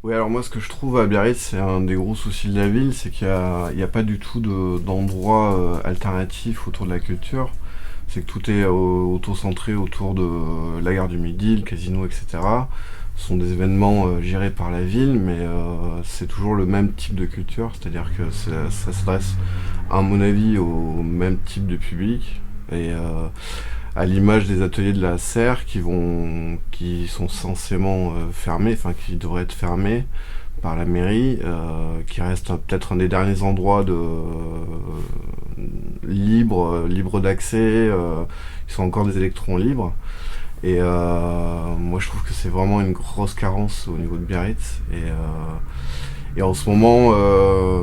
Oui, alors moi ce que je trouve à Biarritz, c'est un des gros soucis de la ville, c'est qu'il y a pas du tout d'endroits alternatifs autour de la culture. C'est que tout est auto-centré autour de la gare du Midi, le casino, etc. Ce sont des événements gérés par la ville, mais c'est toujours le même type de culture, c'est-à-dire que ça s'adresse, à mon avis, au même type de public. Et à l'image des ateliers de la serre qui sont censément fermés, enfin qui devraient être fermés par la mairie, qui reste peut-être un des derniers endroits libre d'accès, qui sont encore des électrons libres. Et moi je trouve que c'est vraiment une grosse carence au niveau de Biarritz. Et en ce moment,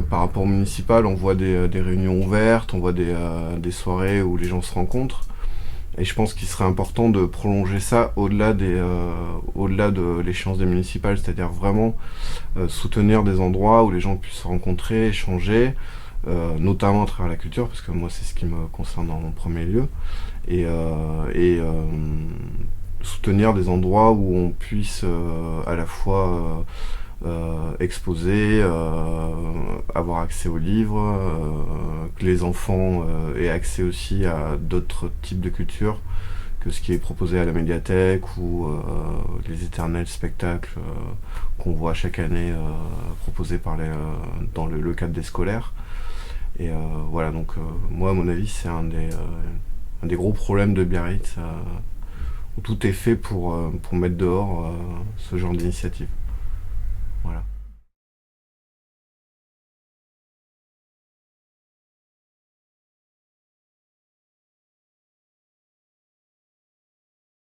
par rapport au municipal, on voit des réunions ouvertes, on voit des soirées où les gens se rencontrent. Et je pense qu'il serait important de prolonger ça au-delà de l'échéance des municipales, c'est-à-dire vraiment soutenir des endroits où les gens puissent se rencontrer, échanger, notamment à travers la culture, parce que moi c'est ce qui me concerne en premier lieu, et soutenir des endroits où on puisse à la fois exposer, avoir accès aux livres, que les enfants aient accès aussi à d'autres types de culture que ce qui est proposé à la médiathèque ou les éternels spectacles qu'on voit chaque année proposés dans le cadre des scolaires. Et voilà, donc moi, à mon avis, c'est un des gros problèmes de Biarritz, où tout est fait pour mettre dehors ce genre d'initiative. Voilà.